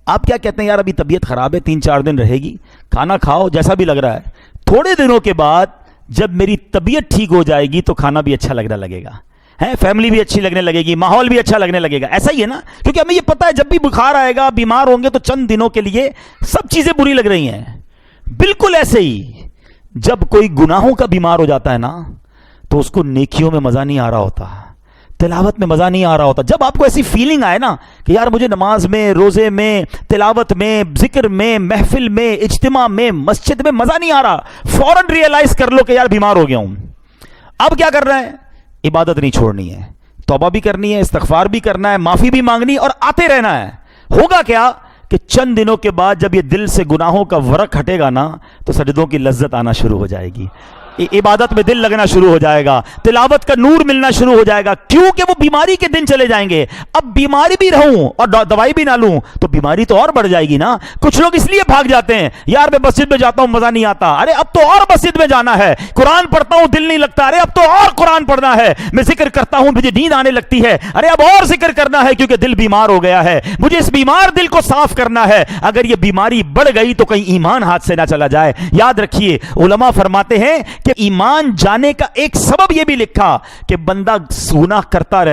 آپ کیا کہتے ہیں, یار ابھی طبیعت خراب ہے, 3-4 دن رہے گی, کھانا کھاؤ جیسا بھی لگ رہا ہے, تھوڑے دنوں کے بعد جب میری طبیعت ٹھیک ہو جائے گی تو کھانا بھی اچھا لگنے لگے گا, فیملی بھی اچھی لگنے لگے گی, ماحول بھی اچھا لگنے لگے گا. ایسا ہی ہے نا, کیونکہ ہمیں یہ پتا ہے جب بھی بخار آئے گا, بیمار ہوں گے تو چند دنوں کے لیے سب چیزیں بری لگ رہی ہیں. بالکل ایسے ہی جب کوئی گناہوں کا بیمار ہو جاتا ہے نا تو اس کو نیکیوں میں مزہ نہیں آ رہا ہوتا, تلاوت میں مزہ نہیں آ رہا ہوتا. جب آپ کو ایسی فیلنگ آئے نا کہ یار مجھے نماز میں, روزے میں, تلاوت میں, ذکر میں, محفل میں, اجتماع میں, مسجد میں مزہ نہیں آ رہا, فوراً ریئلائز کر لو کہ یار بیمار ہو گیا ہوں. اب کیا کرنا ہے, عبادت نہیں چھوڑنی ہے, توبہ بھی کرنی ہے, استغفار بھی کرنا ہے, معافی بھی مانگنی اور آتے رہنا ہے. ہوگا کیا کہ چند دنوں کے بعد جب یہ دل سے گناہوں کا ورق ہٹے گا نا تو سجدوں کی لذت آنا شروع ہو جائے گی. عبادت میں دل لگنا شروع ہو جائے گا, تلاوت کا نور ملنا شروع ہو جائے گا, کیونکہ وہ بیماری کے دن چلے جائیں گے. اب بیماری بھی رہوں اور دوائی بھی نہ لوں تو بیماری تو اور بڑھ جائے گی نا. کچھ لوگ اس لیے بھاگ جاتے ہیں, یار میں مسجد میں جاتا ہوں مزہ نہیں آتا, ارے اب تو اور مسجد میں جانا ہے. قرآن پڑھتا ہوں دل نہیں لگتا, ارے اب تو اور قرآن پڑھنا ہے. میں ذکر کرتا ہوں مجھے نیند آنے لگتی ہے, ارے اب اور ذکر کرنا ہے کیونکہ دل بیمار ہو گیا ہے. مجھے اس بیمار دل کو صاف کرنا ہے. اگر یہ بیماری بڑھ گئی تو کہیں ایمان ہاتھ سے نہ چلا جائے. یاد رکھیے علماء فرماتے ہیں کہ ایمان جانے کا ایک سبب یہ بھی لکھا کہ بندہ گناہ کرتا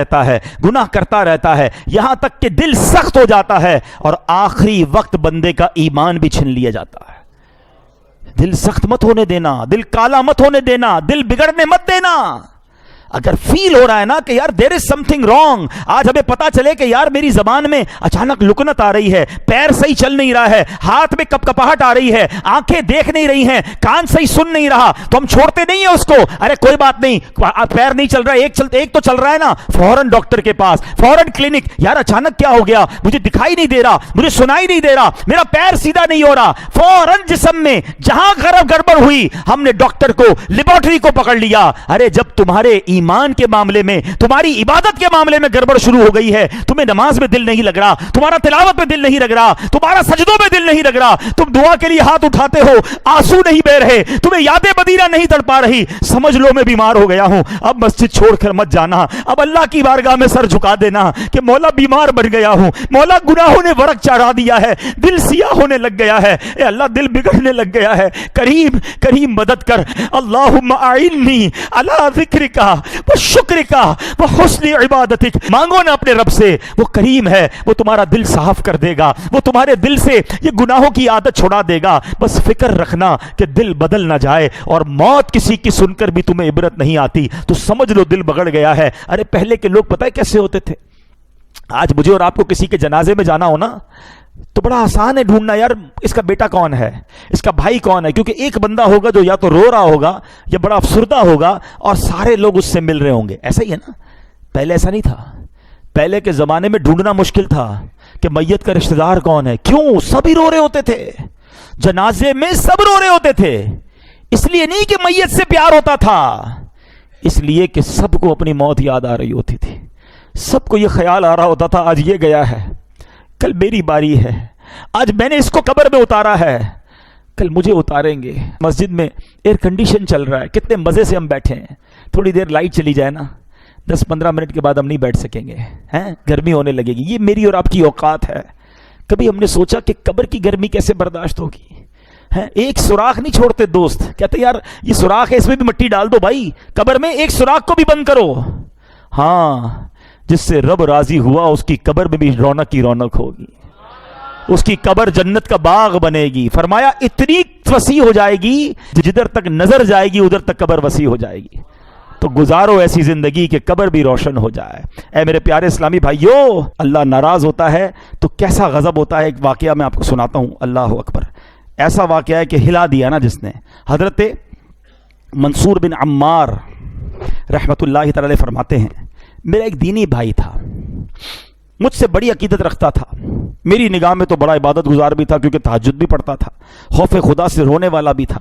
رہتا ہے یہاں تک کہ دل سخت ہو جاتا ہے اور آخری وقت بندے کا ایمان بھی چھین لیا جاتا ہے. دل سخت مت ہونے دینا, دل کالا مت ہونے دینا, دل بگڑنے مت دینا. اگر فیل ہو رہا ہے نا کہ یار دیر از سم تھنگ رانگ, آج ہمیں پتا چلے کہ یار میری زبان میں اچانک لکنت آ رہی ہے, پیر صحیح چل نہیں رہا ہے, ہاتھ میں کپ کپاہٹ آ رہی ہے, آنکھیں دیکھ نہیں رہی ہیں, کان صحیح سن نہیں رہا, تو ہم چھوڑتے نہیں ہیں اس کو. ارے کوئی بات نہیں, پیر نہیں چل رہا, ایک تو چل رہا ہے نا, فوراً ڈاکٹر کے پاس, فوراً کلینک. یار اچانک کیا ہو گیا, مجھے دکھائی نہیں دے رہا, مجھے سنائی نہیں دے رہا, میرا پیر سیدھا نہیں ہو رہا. فوراً جسم میں جہاں گڑبڑ ہوئی ہم نے ڈاکٹر کو, لیبارٹری کو پکڑ لیا. ارے جب تمہارے ایمان کے معاملے میں, تمہاری عبادت کے معاملے میں گڑبڑ شروع ہو گئی ہے, تمہیں نماز میں دل نہیں لگ رہا, تمہارا تلاوت میں دل نہیں لگ رہا, تمہارا سجدوں میں دل نہیں لگ رہا, تم دعا کے لیے ہاتھ اٹھاتے ہو آنسو نہیں بہ رہے, تمہیں یاد مدینہ نہیں تڑپا رہی, سمجھ لو میں بیمار ہو گیا ہوں. اب مسجد چھوڑ کر مت جانا, اب اللہ کی بارگاہ میں سر جھکا دینا کہ مولا بیمار بن گیا ہوں, مولا گناہوں نے ورق چڑھا دیا ہے, دل سیاہ ہونے لگ گیا ہے, اے اللہ دل بگڑنے لگ گیا ہے, کریم کریم مدد کر. اللہم اعنی علی ذکرک و شکرک و حسن عبادتک. مانگو نا اپنے رب سے, وہ کریم ہے, وہ تمہارا دل صاف کر دے گا, وہ تمہارے دل سے یہ گناہوں کی عادت چھڑا دے گا. بس فکر رکھنا کہ دل بدل نہ جائے, اور موت کسی کی سن کر بھی تمہیں عبرت نہیں آتی تو سمجھ لو دل بگڑ گیا ہے. ارے پہلے کے لوگ پتہ ہے کیسے ہوتے تھے؟ آج مجھے اور آپ کو کسی کے جنازے میں جانا ہو نا تو بڑا آسان ہے ڈھونڈنا, یار اس کا بیٹا کون ہے, اس کا بھائی کون ہے, کیونکہ ایک بندہ ہوگا جو یا تو رو رہا ہوگا یا بڑا افسردہ ہوگا اور سارے لوگ اس سے مل رہے ہوں گے. ایسا ہی ہے نا, پہلے ایسا نہیں تھا. پہلے کے زمانے میں ڈھونڈنا مشکل تھا کہ میت کا رشتہ دار کون ہے. کیوں؟ سبھی رو رہے ہوتے تھے, جنازے میں سب رو رہے ہوتے تھے. اس لیے نہیں کہ میت سے پیار ہوتا تھا, اس لیے کہ سب کو اپنی موت یاد آ رہی ہوتی تھی, سب کو یہ خیال آ رہا ہوتا تھا آج یہ گیا ہے, کل میری باری ہے, آج میں نے اس کو قبر میں اتارا ہے, کل مجھے اتاریں گے. مسجد میں ایئر کنڈیشن چل رہا ہے, کتنے مزے سے ہم بیٹھے ہیں, تھوڑی دیر لائٹ چلی جائے نا 10-15 منٹ کے بعد ہم نہیں بیٹھ سکیں گے, گرمی ہونے لگے گی. یہ میری اور آپ کی اوقات ہے. کبھی ہم نے سوچا کہ قبر کی گرمی کیسے برداشت ہوگی؟ ایک سوراخ نہیں چھوڑتے دوست, کہتے یار یہ سوراخ ہے اس میں بھی مٹی ڈال دو بھائی, قبر میں ایک سوراخ کو بھی بند کرو. ہاں, جس سے رب راضی ہوا اس کی قبر میں بھی رونق ہی رونق ہوگی, اس کی قبر جنت کا باغ بنے گی. فرمایا اتنی وسیع ہو جائے گی جدھر تک نظر جائے گی ادھر تک قبر وسیع ہو جائے گی. تو گزارو ایسی زندگی کہ قبر بھی روشن ہو جائے. اے میرے پیارے اسلامی بھائیو, اللہ ناراض ہوتا ہے تو کیسا غضب ہوتا ہے. ایک واقعہ میں آپ کو سناتا ہوں, اللہ اکبر. ایسا واقعہ ہے کہ ہلا دیا نا جس نے. حضرت منصور بن عمار رحمت اللہ تعالی فرماتے ہیں, میرا ایک دینی بھائی تھا, مجھ سے بڑی عقیدت رکھتا تھا, میری نگاہ میں تو بڑا عبادت گزار بھی تھا کیونکہ تہجد بھی پڑھتا تھا, خوف خدا سے رونے والا بھی تھا.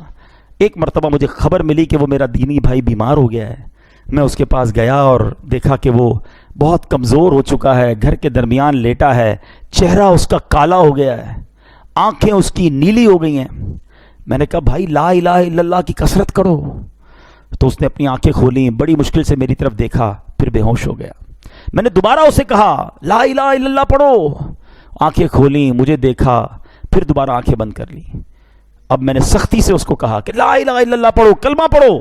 ایک مرتبہ مجھے خبر ملی کہ وہ میرا دینی بھائی بیمار ہو گیا ہے. میں اس کے پاس گیا اور دیکھا کہ وہ بہت کمزور ہو چکا ہے, گھر کے درمیان لیٹا ہے, چہرہ اس کا کالا ہو گیا ہے, آنکھیں اس کی نیلی ہو گئی ہیں. میں نے کہا بھائی لا الہ الا اللہ کی کثرت کرو. تو اس نے اپنی آنکھیں کھولیں, بڑی مشکل سے میری طرف دیکھا, پھر بے ہوش ہو گیا. میں نے دوبارہ اسے کہا لا الہ الا اللہ پڑھو, آنکھیں کھولیں, مجھے دیکھا, پھر دوبارہ آنکھیں بند کر لی. اب میں نے سختی سے اس کو کہا کہ لا الہ الا اللہ پڑھو, کلمہ پڑھو,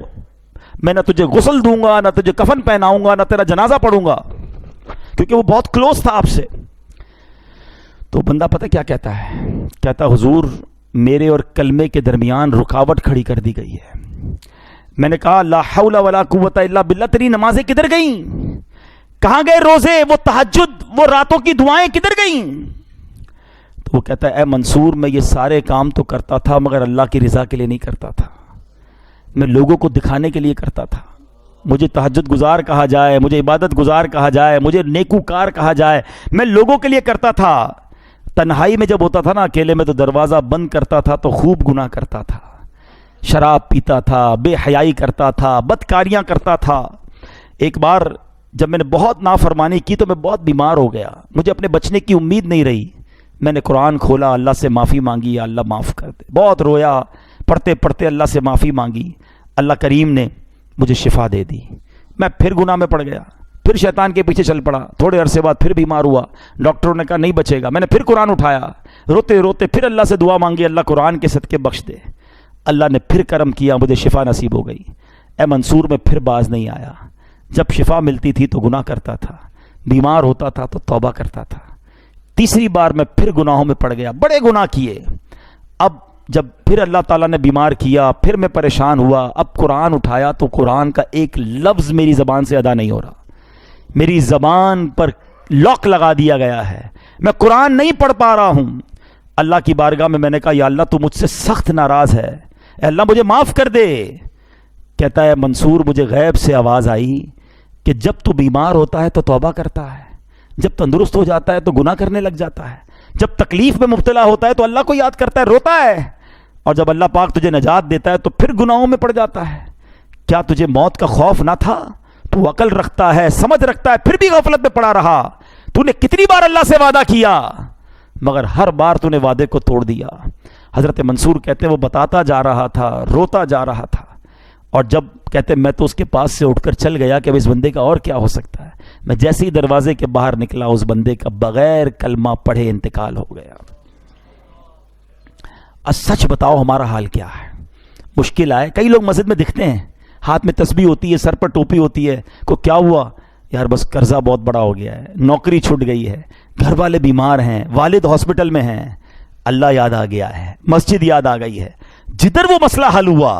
میں نہ تجھے غسل دوں گا, نہ تجھے کفن پہناؤں گا, نہ تیرا جنازہ پڑھوں گا, کیونکہ وہ بہت کلوز تھا آپ سے. تو بندہ پتہ کیا کہتا ہے, کہتا حضور میرے اور کلمے کے درمیان رکاوٹ کھڑی کر دی گئی ہے. میں نے کہا لا حول ولا قوت الا باللہ, تیری نمازیں کدھر گئیں, کہاں گئے روزے, وہ تہجد, وہ راتوں کی دعائیں کدھر گئیں؟ تو وہ کہتا ہے اے منصور میں یہ سارے کام تو کرتا تھا مگر اللہ کی رضا کے لیے نہیں کرتا تھا, میں لوگوں کو دکھانے کے لیے کرتا تھا. مجھے تہجد گزار کہا جائے, مجھے عبادت گزار کہا جائے, مجھے نیکوکار کہا جائے, میں لوگوں کے لیے کرتا تھا. تنہائی میں جب ہوتا تھا نا, اکیلے میں, تو دروازہ بند کرتا تھا تو خوب گناہ کرتا تھا. شراب پیتا تھا، بے حیائی کرتا تھا، بدکاریاں کرتا تھا. ایک بار جب میں نے بہت نافرمانی کی تو میں بہت بیمار ہو گیا، مجھے اپنے بچنے کی امید نہیں رہی. میں نے قرآن کھولا، اللہ سے معافی مانگی، یا اللہ معاف کر دے. بہت رویا، پڑھتے پڑھتے اللہ سے معافی مانگی. اللہ کریم نے مجھے شفا دے دی. میں پھر گناہ میں پڑ گیا، پھر شیطان کے پیچھے چل پڑا. تھوڑے عرصے بعد پھر بیمار ہوا، ڈاکٹروں نے کہا نہیں بچے گا. میں نے پھر قرآن اٹھایا، روتے روتے پھر اللہ سے دعا مانگی، اللہ قرآن کے صدقے بخش دے. اللہ نے پھر کرم کیا، مجھے شفا نصیب ہو گئی. اے منصور میں پھر باز نہیں آیا. جب شفا ملتی تھی تو گناہ کرتا تھا، بیمار ہوتا تھا تو توبہ کرتا تھا. تیسری بار میں پھر گناہوں میں پڑ گیا، بڑے گناہ کیے. اب جب پھر اللہ تعالیٰ نے بیمار کیا، پھر میں پریشان ہوا. اب قرآن اٹھایا تو قرآن کا ایک لفظ میری زبان سے ادا نہیں ہو رہا. میری زبان پر لاک لگا دیا گیا ہے، میں قرآن نہیں پڑھ پا رہا ہوں. اللہ کی بارگاہ میں نے کہا یا اللہ تو مجھ سے سخت ناراض ہے، اے اللہ مجھے معاف کر دے. کہتا ہے منصور مجھے غیب سے آواز آئی کہ جب تو بیمار ہوتا ہے تو توبہ کرتا ہے، جب تندرست ہو جاتا ہے تو گناہ کرنے لگ جاتا ہے، جب تکلیف میں مبتلا ہوتا ہے تو اللہ کو یاد کرتا ہے، روتا ہے، اور جب اللہ پاک تجھے نجات دیتا ہے تو پھر گناہوں میں پڑ جاتا ہے. کیا تجھے موت کا خوف نہ تھا؟ تو عقل رکھتا ہے، سمجھ رکھتا ہے، پھر بھی غفلت میں پڑا رہا. تو نے کتنی بار اللہ سے وعدہ کیا مگر ہر بار تو نے وعدے کو توڑ دیا. حضرت منصور کہتے ہیں وہ بتاتا جا رہا تھا، روتا جا رہا تھا، اور جب کہتے میں تو اس کے پاس سے اٹھ کر چل گیا کہ اب اس بندے کا اور کیا ہو سکتا ہے. میں جیسے ہی دروازے کے باہر نکلا اس بندے کا بغیر کلمہ پڑھے انتقال ہو گیا. اب سچ بتاؤ ہمارا حال کیا ہے؟ مشکل آئے. کئی لوگ مسجد میں دکھتے ہیں، ہاتھ میں تسبیح ہوتی ہے، سر پر ٹوپی ہوتی ہے، کو کیا ہوا یار بس قرضہ بہت بڑا ہو گیا ہے، نوکری چھوٹ گئی ہے، گھر والے بیمار ہیں، والد ہاسپٹل میں ہیں. اللہ یاد آ گیا ہے، مسجد یاد آ گئی ہے. جدھر وہ مسئلہ حل ہوا،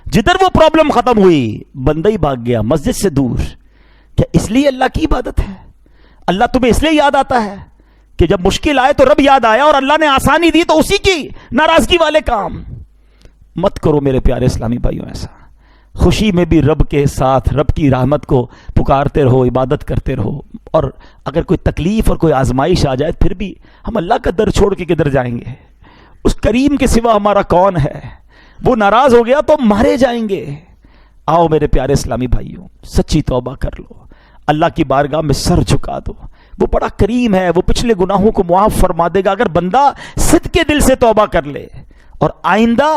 جدھر وہ پرابلم ختم ہوئی، بندہ ہی بھاگ گیا مسجد سے دور. کیا اس لیے اللہ کی عبادت ہے؟ اللہ تمہیں اس لیے یاد آتا ہے کہ جب مشکل آئے تو رب یاد آیا، اور اللہ نے آسانی دی تو اسی کی ناراضگی والے کام مت کرو میرے پیارے اسلامی بھائیوں. ایسا خوشی میں بھی رب کے ساتھ رب کی رحمت کو پکارتے رہو، عبادت کرتے رہو. اور اگر کوئی تکلیف اور کوئی آزمائش آ جائے پھر بھی ہم اللہ کا در چھوڑ کے کدھر جائیں گے؟ اس کریم کے سوا ہمارا کون ہے؟ وہ ناراض ہو گیا تو مارے جائیں گے. آؤ میرے پیارے اسلامی بھائیوں، سچی توبہ کر لو، اللہ کی بارگاہ میں سر جھکا دو. وہ بڑا کریم ہے، وہ پچھلے گناہوں کو معاف فرما دے گا اگر بندہ صدقے دل سے توبہ کر لے اور آئندہ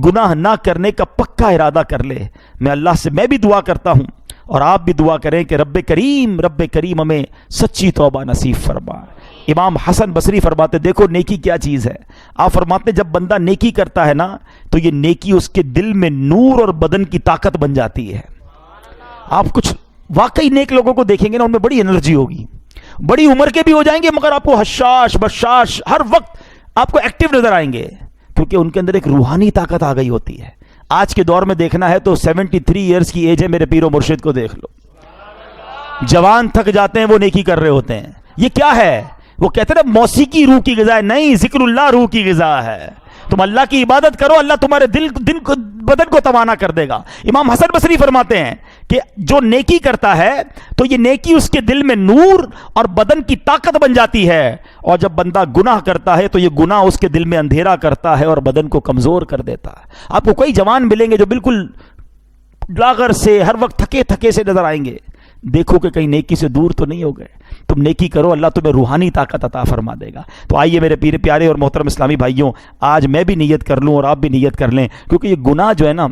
گناہ نہ کرنے کا پکا ارادہ کر لے. میں اللہ سے میں بھی دعا کرتا ہوں اور آپ بھی دعا کریں کہ رب کریم ہمیں سچی توبہ نصیب فرما. امام حسن بصری فرماتے دیکھو نیکی کیا چیز ہے. آپ فرماتے جب بندہ نیکی کرتا ہے نا تو یہ نیکی اس کے دل میں نور اور بدن کی طاقت بن جاتی ہے. آپ کچھ واقعی نیک لوگوں کو دیکھیں گے نا، ان میں بڑی انرجی ہوگی، بڑی عمر کے بھی ہو جائیں گے مگر آپ کو حشاش بشاش ہر وقت آپ کو ایکٹیو نظر آئیں گے، کیونکہ ان کے اندر ایک روحانی طاقت آ گئی ہوتی ہے. آج کے دور میں دیکھنا ہے تو 73 ایئرز کی ایج ہے، میرے پیر و مرشد کو دیکھ لو، جوان تھک جاتے ہیں وہ نیکی کر رہے ہوتے ہیں. یہ کیا ہے؟ وہ کہتے ہیں موسیقی روح کی غذا ہے. نہیں، ذکر اللہ روح کی غذا ہے. تم اللہ کی عبادت کرو، اللہ تمہارے دل کو بدن کو توانا کر دے گا. امام حسن بصری فرماتے ہیں کہ جو نیکی کرتا ہے تو یہ نیکی اس کے دل میں نور اور بدن کی طاقت بن جاتی ہے، اور جب بندہ گناہ کرتا ہے تو یہ گناہ اس کے دل میں اندھیرا کرتا ہے اور بدن کو کمزور کر دیتا ہے. آپ کو کئی جوان ملیں گے جو بالکل لاغر سے ہر وقت تھکے تھکے سے نظر آئیں گے. دیکھو کہ کہیں نیکی سے دور تو نہیں ہو گئے. تم نیکی کرو، اللہ تمہیں روحانی طاقت عطا فرما دے گا. تو آئیے میرے پیارے اور محترم اسلامی بھائیوں، آج میں بھی نیت کر لوں اور آپ بھی نیت کر لیں، کیونکہ یہ گناہ جو ہے نا،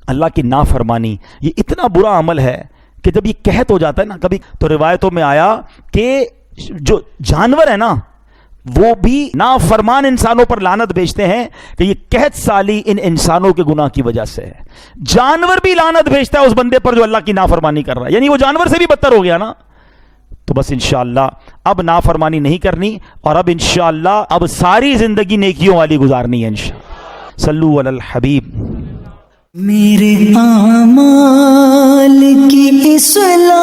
اللہ کی نافرمانی، یہ اتنا برا عمل ہے کہ جب یہ قحط ہو جاتا ہے نا، کبھی تو روایتوں میں آیا کہ جو جانور ہے نا وہ بھی نافرمان انسانوں پر لعنت بھیجتے ہیں کہ یہ قحط سالی ان انسانوں کے گناہ کی وجہ سے ہے. جانور بھی لعنت بھیجتا ہے اس بندے پر جو اللہ کی نافرمانی کر رہا ہے، یعنی وہ جانور سے بھی بدتر ہو گیا نا. تو بس انشاءاللہ اب نافرمانی نہیں کرنی، اور اب انشاءاللہ اب ساری زندگی نیکیوں والی گزارنی ہے انشاءاللہ. صلو علی الحبیب. میرے اعمال کی اصلاح